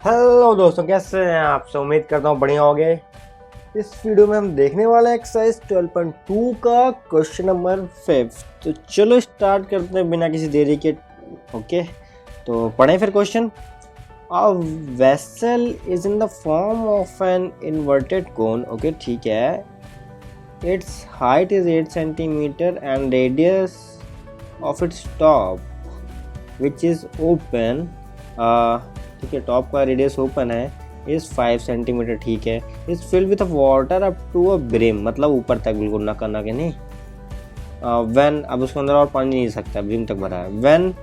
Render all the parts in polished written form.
Hello दोस्तों, कैसे हैं आप सब। उम्मीद करता हूँ बढ़िया होंगे। इस वीडियो में हम देखने वाले हैं एक्सरसाइज 12.2 का क्वेश्चन नंबर 5। तो चलो स्टार्ट करते हैं बिना किसी देरी के। ओके, तो पढ़ें फिर question. A vessel is in the form of an inverted cone. Okay, ठीक है। Its height is 8 centimetre and radius of its top which is open. ठीक है, टॉप का रेडियस ओपन है, इज 5 सेंटीमीटर। ठीक है। Is filled with water up to a brim, मतलब ऊपर तक, बिल्कुल नका नके नहीं। व्हेन, अब उसके अंदर और पानी नहीं सकता, ब्रिम तक भरा है। When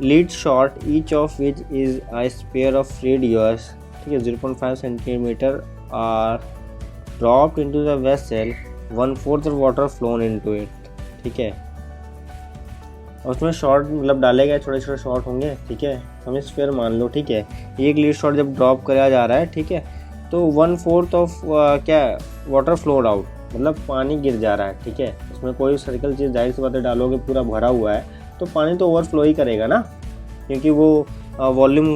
lead shot each of which is a sphere of radius, ठीक है, 0.5 centimetre are dropped into the vessel, 1/4 of water flown into it. ठीक है, उसमें शॉर्ट मतलब डाले गए, छोटे छोटे शॉर्ट होंगे। ठीक है, हम स्फीयर मान लो। ठीक है, एक लीड शॉट जब ड्रॉप कराया जा रहा है, ठीक है, तो 1/4 ऑफ क्या वाटर फ्लोड आउट, मतलब पानी गिर जा रहा है। ठीक है, उसमें कोई सर्कल चीज़ जाहिर सी बातें डालोगे, पूरा भरा हुआ है तो पानी तो ओवरफ्लो ही करेगा ना, क्योंकि वो वॉल्यूम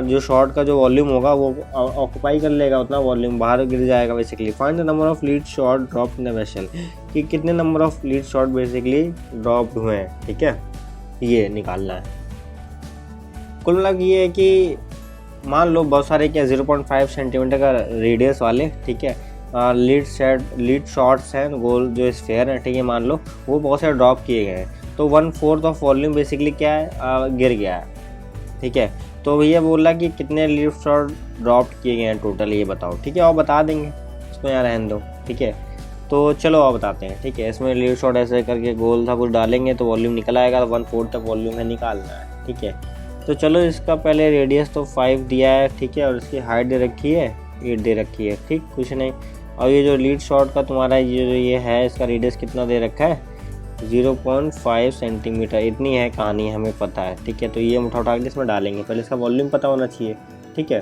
जो शॉर्ट का जो वॉल्यूम होगा वो ऑक्यूपाई कर लेगा, उतना वॉल्यूम बाहर गिर जाएगा basically. Find the number of lead shot drop in the vessel, कि कितने number of lead shot basically drop हुए हैं। ठीक है, ये निकालना है। कुल मिला ये है कि मान लो बहुत सारे क्या 0.5 सेंटीमीटर का रेडियस वाले, ठीक है, लीड शॉट्स हैं, गोल जो स्फेयर है, ठीक है, मान लो वो बहुत सारे ड्रॉप किए गए हैं, तो 1/4 ऑफ वॉल्यूम बेसिकली क्या है, गिर गया है। ठीक है, तो भैया बोला कि कितने लीड शॉट ड्रॉप किए गए हैं टोटल, ये बताओ। ठीक है, और बता देंगे, इसको यहाँ रहने दो। ठीक है, तो चलो और बताते हैं। ठीक है, इसमें लीड शॉट ऐसे करके गोल था कुछ डालेंगे तो वॉल्यूम निकल आएगा, 1/4 तक वॉल्यूम है, निकालना है। ठीक है, तो चलो इसका पहले रेडियस तो 5 दिया है, ठीक है, और इसकी हाइट दे रखी है 8 दे रखी है। ठीक, कुछ नहीं। और ये जो लीड शॉट का तुम्हारा ये है, इसका रेडियस कितना दे रखा है, 0.5 सेंटीमीटर, इतनी है कहानी, हमें पता है। ठीक है, तो ये हम उठा के इसमें डालेंगे, पहले इसका वॉल्यूम पता होना चाहिए। ठीक है,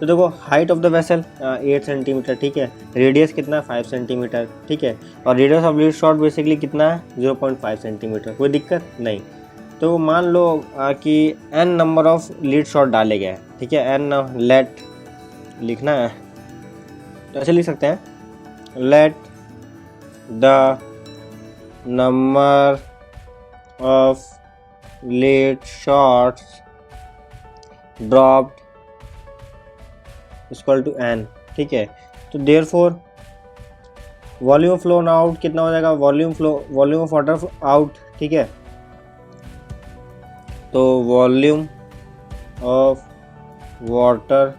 तो देखो height of the vessel 8 centimetre, ठीक है, रेडियस कितना है 5 सेंटीमीटर, ठीक है, और radius of lead shot basically कितना है 0.5 सेंटीमीटर, कोई दिक्कत नहीं। तो मान लो कि n number of lead shot डाले गए, ठीक है, n लेट लिखना है तो ऐसे लिख सकते हैं, let the number of lead shots dropped equal to n। ठीक है, तो देयरफॉर वॉल्यूम फ्लोन आउट कितना हो जाएगा, वॉल्यूम ऑफ वाटर आउट। ठीक है, तो volume of water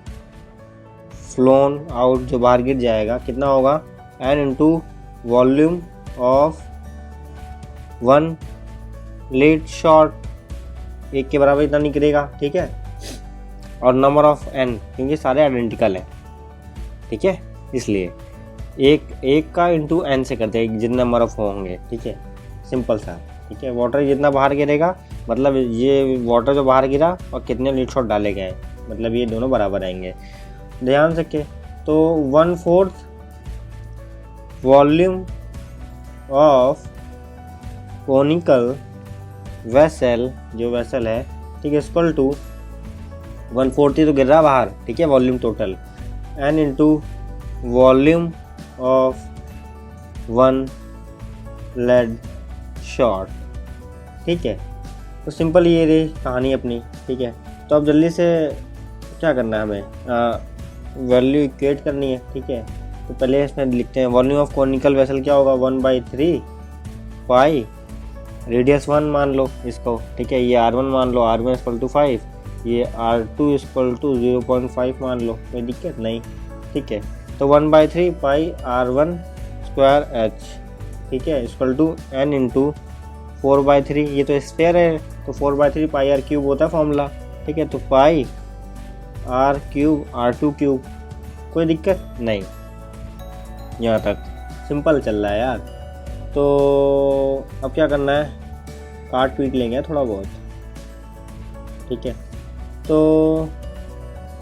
flown out जो बाहर गिर जाएगा कितना होगा, n into volume of 1 lead shot, एक के बराबर इतना निकलेगा। ठीक है, और नंबर ऑफ n, क्योंकि सारे आइडेंटिकल हैं। ठीक है, इसलिए एक का इंटू n से करते हैं, जितने नंबर ऑफ होंगे। ठीक है, सिंपल सा। ठीक है, वाटर जितना बाहर गिरेगा, मतलब ये वाटर जो बाहर गिरा और कितने लीड शॉट डाले गए, मतलब ये दोनों बराबर आएंगे, ध्यान से के। तो 1/4 वॉल्यूम ऑफ कोनिकल वेसल, जो वेसल है, ठीक है, इक्वल टू 1/4 ही तो गिर रहा बाहर। ठीक है, volume total n into volume of 1 lead shot. ठीक है, तो सिंपल ये रही कहानी अपनी। ठीक है, तो अब जल्दी से क्या करना है, हमें वैल्यू इक्वेट करनी है। ठीक है, तो पहले इसमें लिखते हैं, वॉल्यूम ऑफ कॉनिकल वेसल क्या होगा, 1/3 पाई, रेडियस 1 मान लो इसको। ठीक है, ये r1 मान लो, r1 इक्वल टू 5, ये r2 इक्वल टू 0.5 मान लो, कोई दिक्कत नहीं। ठीक है, तो 1/3 पाई r1 स्क्वायर h, ठीक है, इक्वल टू n इंटू 4/3, ये तो स्फेयर है तो 4/3 पाई r क्यूब होता है फॉर्मूला। ठीक है, तो पाई r क्यूब r2 क्यूब, कोई दिक्कत नहीं, यहाँ तक सिंपल चल रहा है यार। तो अब क्या करना है, काट पीट लेंगे थोड़ा बहुत। ठीक है, तो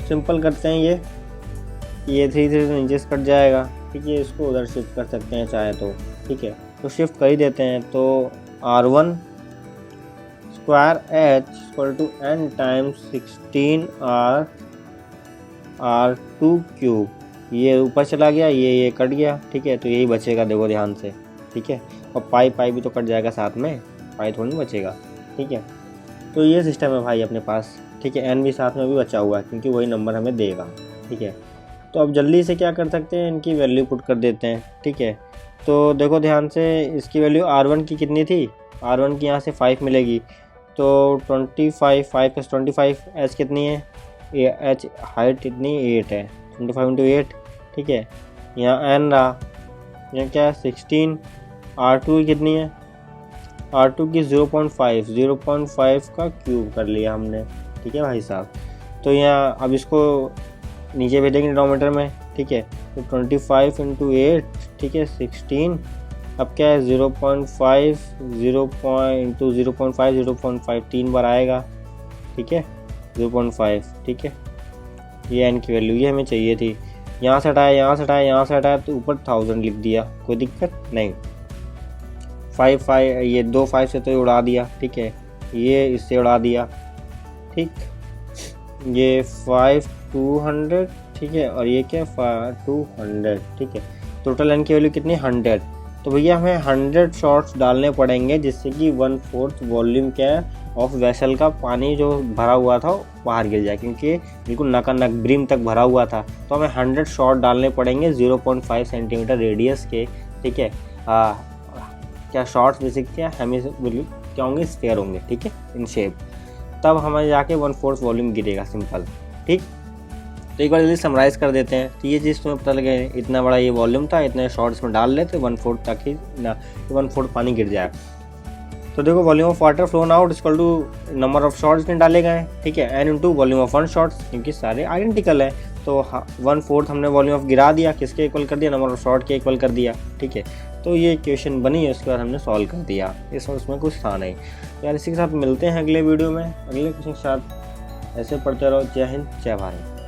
सिंपल करते हैं, ये 3 से नीचे कट जाएगा। ठीक है, इसको उधर शिफ्ट कर सकते हैं चाहे तो। ठीक है, तो शिफ्ट कर ही देते हैं, तो r1 square h equal to n times 16 r2 cube. ये ऊपर चला गया, ये कट गया, ठीक है, तो यही बचेगा, देखो ध्यान से, ठीक है। और पाई भी तो कट जाएगा साथ में, पाई थोड़ी नहीं बचेगा, ठीक है। तो ये सिस्टम है भाई अपने पास, ठीक है। n भी साथ में भी बचा हुआ है क्योंकि वही नंबर हमें देगा, ठीक है। तो अब जल्दी से क्या कर सकते हैं, इनकी वैल्यू पुट कर देते हैं, ठीक है। तो देखो ध्यान से, इसकी वैल्यू r1 की कितनी थी, r1 की यहाँ से 5 मिलेगी, तो 25, 5 + 25, h कितनी है, h हाइट कितनी 8 है, 25 × 8, ठीक है। यहाँ n रहा, यहाँ क्या है 16, r2 कितनी है, r2 की 0.5 का क्यूब कर लिया हमने, ठीक है भाई साहब। तो यहाँ अब इसको नीचे भेजेंगे डिनोमिनेटर में, ठीक है। तो 25 × 8, ठीक है, 16, अब क्या है 0.5 0.5 3 बार आएगा, ठीक है, 0.5, ठीक है। ये n की वैल्यू ये हमें चाहिए थी। यहाँ से हटाया, यहाँ से हटाया, यहाँ से हटाया, तो ऊपर 1000 लिख दिया, कोई दिक्कत नहीं। 5 ये 2 5 से तो उड़ा दिया, ठीक है, ये इससे उड़ा दिया, ठीक। ये 5 200, ठीक है, और ये क्या 200, ठीक है। टोटल n की वैल्यू कितनी 100। तो भैया हमें 100 शॉट्स डालने पड़ेंगे जिससे कि 1/4 वॉल्यूम क्या है ऑफ वेसल का पानी जो भरा हुआ था बाहर गिर जाए, क्योंकि बिल्कुल नकानक ब्रिम तक भरा हुआ था। तो हमें 100 शॉट डालने पड़ेंगे 0.5 सेंटीमीटर रेडियस के, ठीक है। क्या शॉट्स जैसे क्या हमें क्या होंगे, स्फीयर होंगे, ठीक है, इन शेप। तब हमें जाके 1/4 वॉल्यूम गिरेगा, सिंपल, ठीक। तो एक बार जल्दी समराइज़ कर देते हैं। तो ये चीज़ तुम्हें पता लगे, इतना बड़ा ये वॉल्यूम था, इतने शॉर्ट्स में डाल लेते 1/4 तक ही ना, 1/4 पानी गिर जाए। तो देखो volume of water flown out equal to number of shots ने डाले गए, ठीक है, n × वॉल्यूम ऑफ 1 शॉट्स, क्योंकि सारे आइडेंटिकल है। तो 1/4 हमने वॉल्यूम ऑफ गिरा दिया, किसके इक्वल कर दिया, नंबर ऑफ शॉट के इक्वल कर दिया, ठीक है। तो ये इक्वेशन बनी है, उसके बाद हमने सॉल्व कर दिया, इसमें कुछ था नहीं। तो यार इसी के साथ मिलते हैं अगले वीडियो में, अगले क्वेश्चन के साथ। ऐसे पढ़ते रहो। जय हिंद, जय भारत।